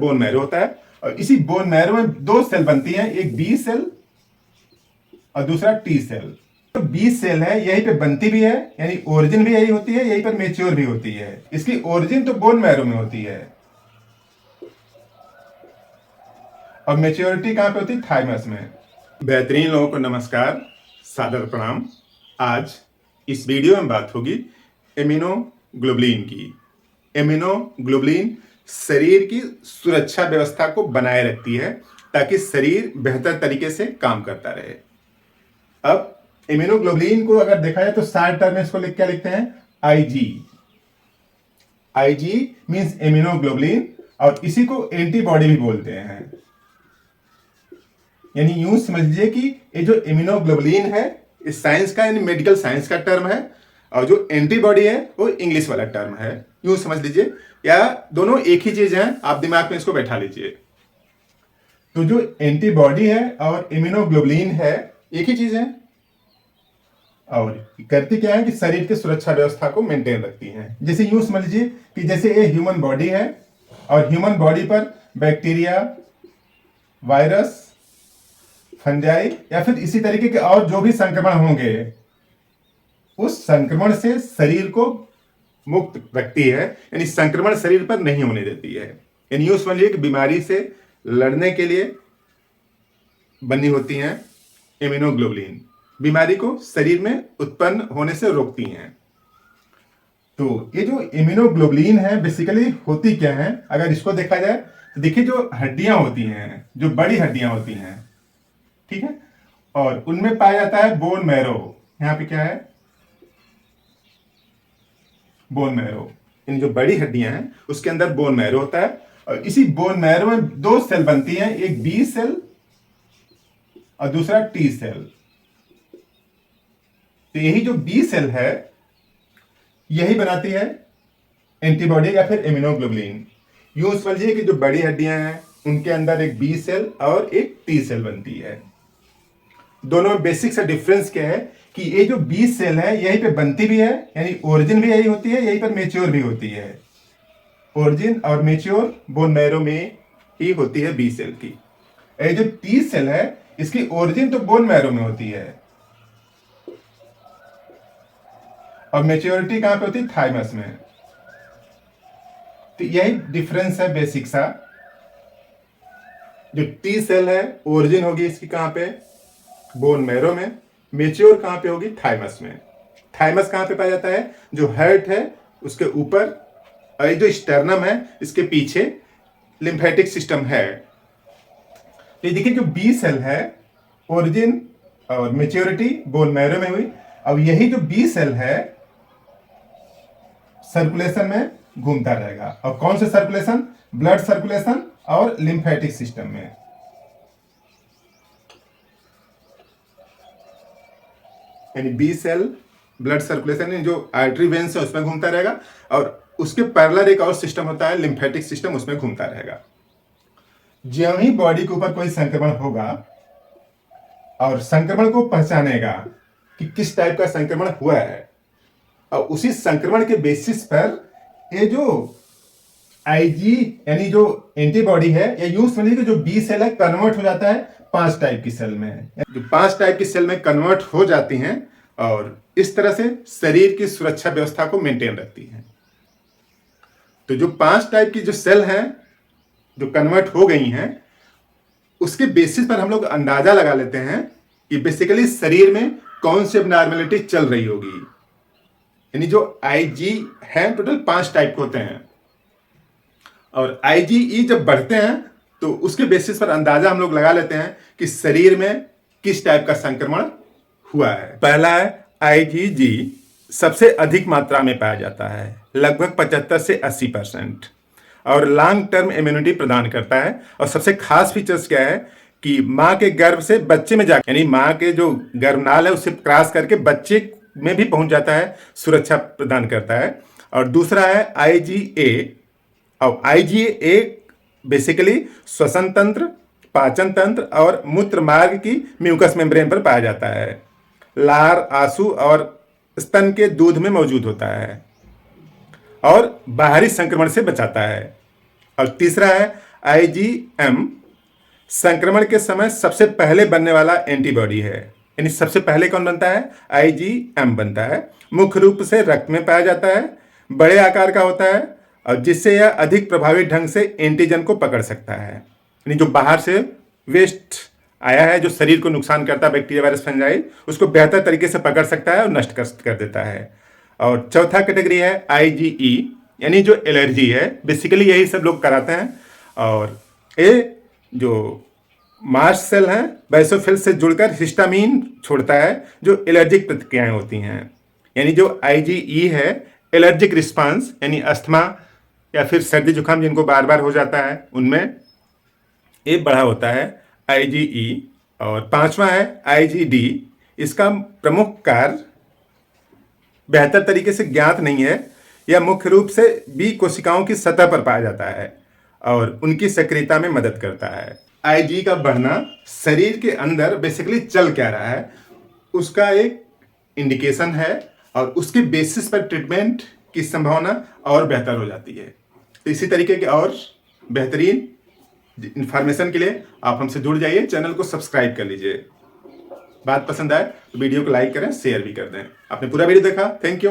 Bone marrow होता है और इसी बोन मैरो में दो सेल बनती हैं, एक बी सेल और दूसरा टी सेल। तो बी सेल है यहीं पे बनती भी है, यानी ओरिजिन भी यही होती है, यहीं पर मेच्योर भी होती है। इसकी ओरिजिन तो बोन मैरो में होती है और मेच्योरिटी कहां पे होती है? थाइमस में। बेहतरीन लोगों को नमस्कार, सादर प्रणाम। आज इस वीडियो में बात होगी इम्यूनोग्लोबुलिन की। इम्यूनोग्लोबुलिन शरीर की सुरक्षा व्यवस्था को बनाए रखती है ताकि शरीर बेहतर तरीके से काम करता रहे। अब इम्यूनोग्लोबुलिन को अगर देखा जाए तो शॉर्ट टर्म में इसको क्या लिखते हैं? आईजी। आईजी मींस इम्यूनोग्लोबुलिन और इसी को एंटीबॉडी भी बोलते हैं। यानी यूं समझ लीजिए कि ये जो इम्यूनोग्लोबुलिन है इस साइंस का यानी मेडिकल साइंस का टर्म है और जो एंटीबॉडी है वो इंग्लिश वाला टर्म है। यूं समझ लीजिए, या दोनों एक ही चीज है, आप दिमाग में इसको बैठा लीजिए। तो जो एंटीबॉडी है और इम्यूनोग्लोबुलिन है एक ही चीज है और करती क्या है कि शरीर की सुरक्षा व्यवस्था को मेंटेन रखती है। जैसे यूं समझ लीजिए कि जैसे ये ह्यूमन बॉडी है और ह्यूमन बॉडी पर बैक्टीरिया, वायरस, फंजाई या फिर इसी तरीके के और जो भी संक्रमण होंगे उस संक्रमण से शरीर को मुक्त रखती है, यानी संक्रमण शरीर पर नहीं होने देती है। यानी यूं समझिए कि बीमारी से लड़ने के लिए बनी होती हैं इम्यूनोग्लोबुलिन, बीमारी को शरीर में उत्पन्न होने से रोकती हैं। तो ये जो इम्यूनोग्लोबुलिन है बेसिकली होती क्या है? अगर इसको देखा जाए तो देखिए जो हड्डियां होती हैं, जो बड़ी हड्डियां होती हैं, ठीक है, और उनमें पाया जाता है बोन मैरो। यहां पे क्या है? Bone marrow. इन जो बड़ी हड्डियां हैं उसके अंदर बोन मैरो होता है और इसी बोन मैरो में दो सेल बनती हैं, एक बी सेल और दूसरा टी सेल। तो यही जो बी सेल है यही बनाती है एंटीबॉडी या फिर इम्यूनोग्लोबुलिन। यूं समझिए कि जो बड़ी हड्डियां हैं उनके अंदर एक बी सेल और एक टी सेल बनती है। दोनों में बेसिक सा डिफरेंस क्या है कि ये जो बी सेल है यहीं पे बनती भी है, यानी ओरिजिन भी यही होती है, यहीं पर मेच्योर भी होती है। ओरिजिन और मेच्योर बोन मैरो में ही होती है बी सेल की। ये जो टी सेल है इसकी ओरिजिन तो बोन मैरो में होती है और मेच्योरिटी कहां पे होती है? थाइमस में। तो यही डिफरेंस है बेसिक सा। जो टी सेल है ओरिजिन होगी इसकी कहां पे? बोन मैरो में। मेच्योर कहां पे होगी? थाइमस में। थाइमस कहां पे पाया जाता है? जो हार्ट है उसके ऊपर और जो स्टर्नम है इसके पीछे लिम्फेटिक सिस्टम है। ये देखिए जो बी सेल है ओरिजिन और मेच्योरिटी बोन मैरो में हुई। अब यही जो बी सेल है सर्कुलेशन में घूमता रहेगा। और कौन से सर्कुलेशन? ब्लड सर्कुलेशन और लिम्फेटिक सिस्टम में। यानी बी सेल ब्लड सर्कुलेशन जो आर्टरी वेन्स है उसमें घूमता रहेगा और उसके पैरेलल एक और सिस्टम होता है लिम्फेटिक सिस्टम, उसमें घूमता रहेगा। ज्यों ही बॉडी के ऊपर कोई संक्रमण होगा और संक्रमण को पहचानेगा कि किस टाइप का संक्रमण हुआ है और उसी संक्रमण के बेसिस पर ये जो आईजी यानी जो एंटीबॉडी है या यूं समझिए कि जो बी सेल है कन्वर्ट हो जाता है 5 टाइप की सेल में। जो 5 टाइप की सेल में कन्वर्ट हो जाती हैं और इस तरह से शरीर की सुरक्षा व्यवस्था को मेंटेन रखती हैं। तो जो 5 टाइप की जो सेल हैं जो कन्वर्ट हो गई हैं उसके बेसिस पर हम लोग अंदाजा लगा लेते हैं कि बेसिकली शरीर में कौन सी एबनॉर्मलिटी चल रही होगी। यानी जो आईजी है टोटल 5 टाइप के होते हैं और आईजीई जब बढ़ते हैं तो उसके बेसिस पर अंदाजा हम लोग लगा लेते हैं कि शरीर में किस टाइप का संक्रमण हुआ है। पहला है आईजीजी, सबसे अधिक मात्रा में पाया जाता है, लगभग 75 से 80% और लॉन्ग टर्म इम्यूनिटी प्रदान करता है। और सबसे खास फीचर्स क्या है कि मां के गर्भ से बच्चे में जाकर यानी मां के जो गर्भनाल है उससे क्रॉस करके बच्चे में भी पहुंच जाता है, सुरक्षा प्रदान करता है। और दूसरा है आईजीए और आईजीए बेसिकली श्वसन तंत्र, पाचन तंत्र और मूत्र मार्ग की म्यूकस मेम्ब्रेन पर पाया जाता है। लार, आंसू और स्तन के दूध में मौजूद होता है और बाहरी संक्रमण से बचाता है। और तीसरा है IgM संक्रमण के समय सबसे पहले बनने वाला एंटीबॉडी है। यानी सबसे पहले कौन बनता है? IgM बनता है। मुख्य रूप से रक्त में पाया जाता है, बड़े आकार का होता है और जिससे यह अधिक प्रभावी ढंग से एंटीजन को पकड़ सकता है। यानी जो बाहर से वेस्ट आया है, जो शरीर को नुकसान करता है, बैक्टीरिया, वायरस, फंजाई, उसको बेहतर तरीके से पकड़ सकता है और नष्ट कर देता है। और चौथा कैटेगरी है IgE, यानी जो एलर्जी है। बेसिकली यही सब लोग कराते हैं। और ये जो मास्ट सेल हैं बेसोफिल से जुड़कर हिस्टामीन छोड़ता है, जो एलर्जिक प्रतिक्रियाएं होती हैं। यानी जो IgE है, एलर्जिक रिस्पांस, यानी अस्थमा या फिर सर्दी जुकाम जिनको बार बार हो जाता है उनमें ये बड़ा होता है IgE। और पांचवा है IgD। इसका प्रमुख कार्य बेहतर तरीके से ज्ञात नहीं है। यह मुख्य रूप से बी कोशिकाओं की सतह पर पाया जाता है और उनकी सक्रियता में मदद करता है। IgE का बढ़ना शरीर के अंदर बेसिकली चल क्या रहा है उसका एक इंडिकेशन है और उसके बेसिस पर ट्रीटमेंट की संभावना और बेहतर हो जाती है। तो इसी तरीके के और बेहतरीन इंफॉर्मेशन के लिए आप हमसे जुड़ जाइए, चैनल को सब्सक्राइब कर लीजिए। बात पसंद आए तो वीडियो को लाइक करें, शेयर भी कर दें। आपने पूरा वीडियो देखा, थैंक यू।